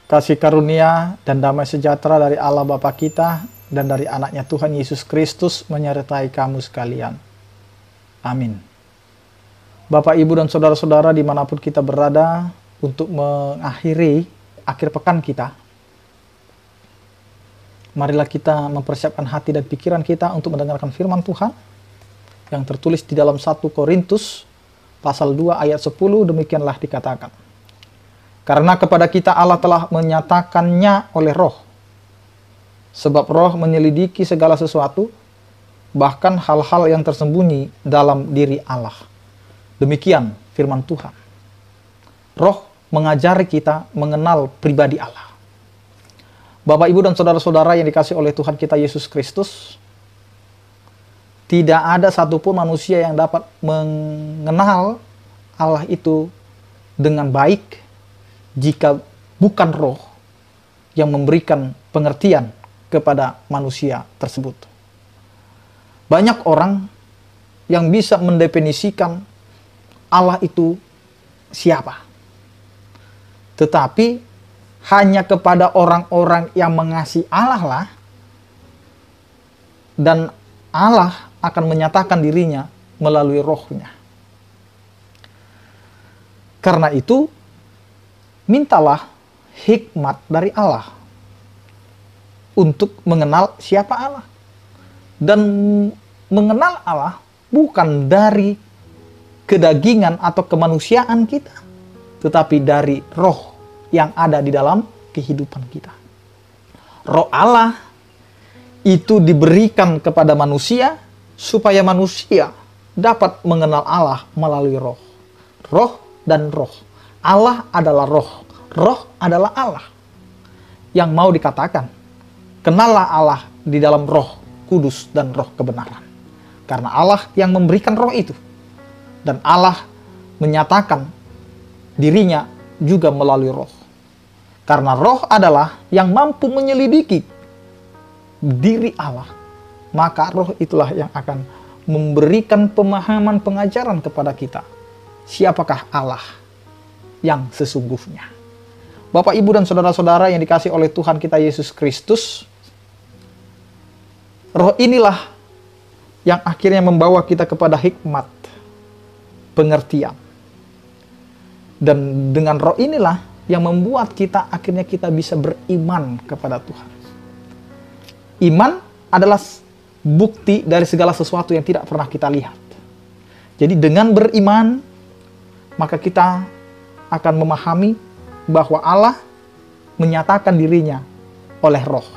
Kasih karunia dan damai sejahtera dari Allah Bapa kita dan dari anaknya Tuhan Yesus Kristus menyertai kamu sekalian. Amin. Bapak, Ibu, dan saudara-saudara dimanapun kita berada, untuk mengakhiri akhir pekan kita, marilah kita mempersiapkan hati dan pikiran kita untuk mendengarkan firman Tuhan yang tertulis di dalam 1 Korintus pasal 2 ayat 10. Demikianlah dikatakan, karena kepada kita Allah telah menyatakannya oleh Roh, sebab Roh menyelidiki segala sesuatu, bahkan hal-hal yang tersembunyi dalam diri Allah. Demikian firman Tuhan. Roh mengajari kita mengenal pribadi Allah. Bapak, Ibu, dan saudara-saudara yang dikasihi oleh Tuhan kita Yesus Kristus, tidak ada satupun manusia yang dapat mengenal Allah itu dengan baik jika bukan Roh yang memberikan pengertian kepada manusia tersebut. Banyak orang yang bisa mendefinisikan Allah itu siapa. Tetapi hanya kepada orang-orang yang mengasihi Allah lah, dan Allah akan menyatakan dirinya melalui Roh-Nya. Karena itu, mintalah hikmat dari Allah untuk mengenal siapa Allah. Dan mengenal Allah bukan dari kedagingan atau kemanusiaan kita, tetapi dari Roh yang ada di dalam kehidupan kita. Roh Allah itu diberikan kepada manusia supaya manusia dapat mengenal Allah melalui Roh. Roh dan Roh. Allah adalah Roh. Roh adalah Allah. Yang mau dikatakan, kenallah Allah di dalam Roh Kudus dan Roh kebenaran. Karena Allah yang memberikan Roh itu. Dan Allah menyatakan dirinya juga melalui Roh. Karena Roh adalah yang mampu menyelidiki diri Allah, maka Roh itulah yang akan memberikan pemahaman pengajaran kepada kita. Siapakah Allah yang sesungguhnya? Bapak, Ibu, dan saudara-saudara yang dikasihi oleh Tuhan kita Yesus Kristus, Roh inilah yang akhirnya membawa kita kepada hikmat, pengertian. Dan dengan Roh inilah yang membuat kita akhirnya kita bisa beriman kepada Tuhan. Iman adalah bukti dari segala sesuatu yang tidak pernah kita lihat. Jadi dengan beriman, maka kita akan memahami bahwa Allah menyatakan dirinya oleh Roh.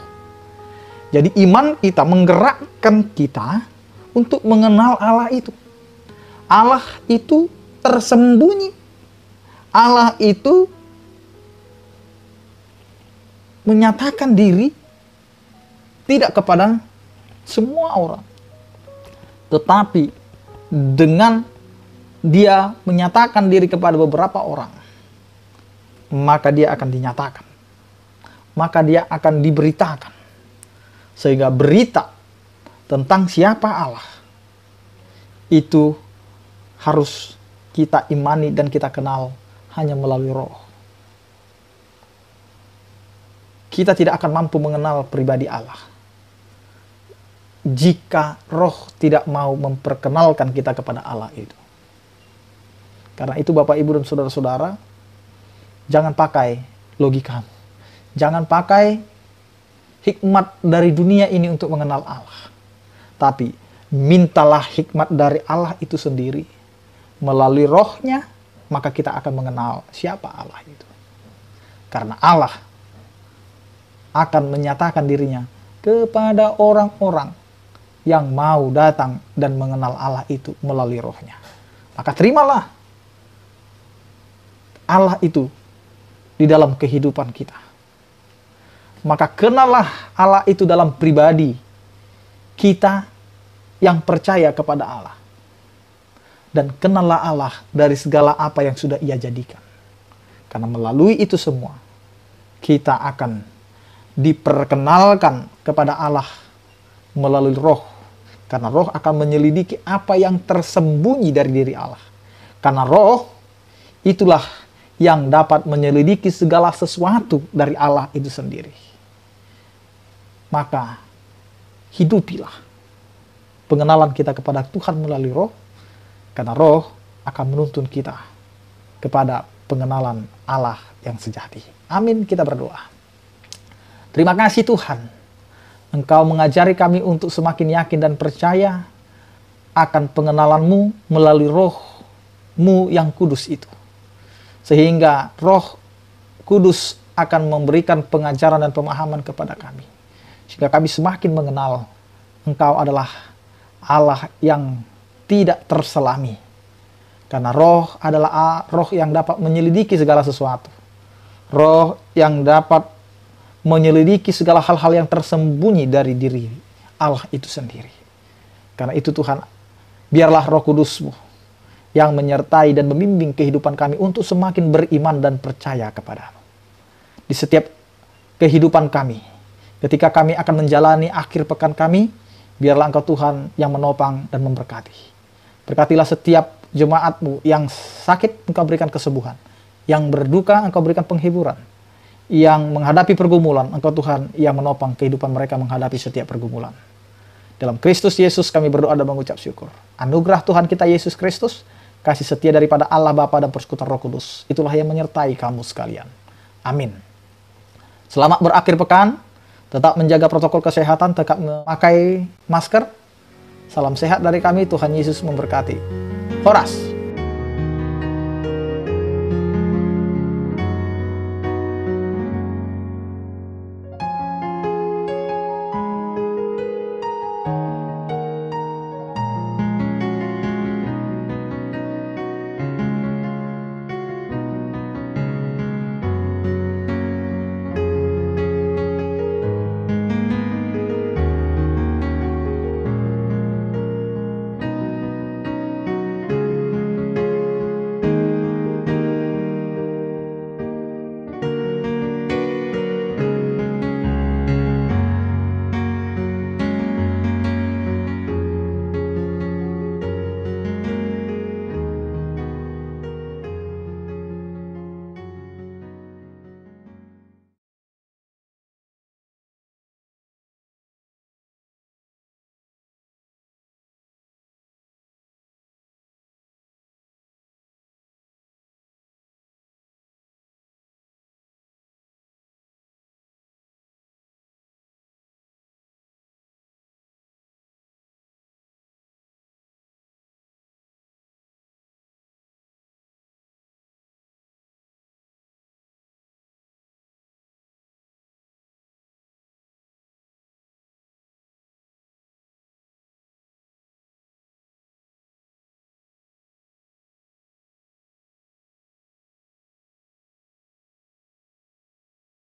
Jadi iman kita menggerakkan kita untuk mengenal Allah itu. Allah itu tersembunyi. Allah itu menyatakan diri tidak kepada semua orang. Tetapi dengan dia menyatakan diri kepada beberapa orang, maka dia akan dinyatakan. Maka dia akan diberitakan. Sehingga berita tentang siapa Allah itu harus kita imani dan kita kenal hanya melalui Roh. Kita tidak akan mampu mengenal pribadi Allah jika Roh tidak mau memperkenalkan kita kepada Allah itu. Karena itu Bapak, Ibu, dan saudara-saudara, jangan pakai logikamu. Jangan pakai hikmat dari dunia ini untuk mengenal Allah. Tapi mintalah hikmat dari Allah itu sendiri. Melalui Roh-Nya, maka kita akan mengenal siapa Allah itu. Karena Allah akan menyatakan dirinya kepada orang-orang yang mau datang dan mengenal Allah itu melalui Roh-Nya. Maka terimalah Allah itu di dalam kehidupan kita. Maka kenallah Allah itu dalam pribadi kita yang percaya kepada Allah. Dan kenallah Allah dari segala apa yang sudah Ia jadikan. Karena melalui itu semua, kita akan diperkenalkan kepada Allah melalui Roh. Karena Roh akan menyelidiki apa yang tersembunyi dari diri Allah. Karena Roh itulah yang dapat menyelidiki segala sesuatu dari Allah itu sendiri. Maka hidupilah pengenalan kita kepada Tuhan melalui Roh, karena Roh akan menuntun kita kepada pengenalan Allah yang sejati. Amin, kita berdoa. Terima kasih Tuhan, Engkau mengajari kami untuk semakin yakin dan percaya akan pengenalan-Mu melalui Roh-Mu yang kudus itu. Sehingga Roh Kudus akan memberikan pengajaran dan pemahaman kepada kami. Sehingga kami semakin mengenal Engkau adalah Allah yang tidak terselami. Karena Roh adalah Roh yang dapat menyelidiki segala sesuatu. Roh yang dapat menyelidiki segala hal-hal yang tersembunyi dari diri Allah itu sendiri. Karena itu Tuhan, biarlah Roh Kudus-Mu yang menyertai dan membimbing kehidupan kami untuk semakin beriman dan percaya kepada-Mu. Di setiap kehidupan kami, ketika kami akan menjalani akhir pekan kami, biarlah Engkau Tuhan yang menopang dan memberkati. Berkatilah setiap jemaat-Mu yang sakit, Engkau berikan kesembuhan. Yang berduka, Engkau berikan penghiburan. Yang menghadapi pergumulan, Engkau Tuhan yang menopang kehidupan mereka menghadapi setiap pergumulan. Dalam Kristus Yesus kami berdoa dan mengucap syukur. Anugerah Tuhan kita Yesus Kristus, kasih setia daripada Allah Bapa dan persekutuan Roh Kudus, itulah yang menyertai kamu sekalian. Amin. Selamat berakhir pekan, tetap menjaga protokol kesehatan, tetap memakai masker. Salam sehat dari kami, Tuhan Yesus memberkati. Horas.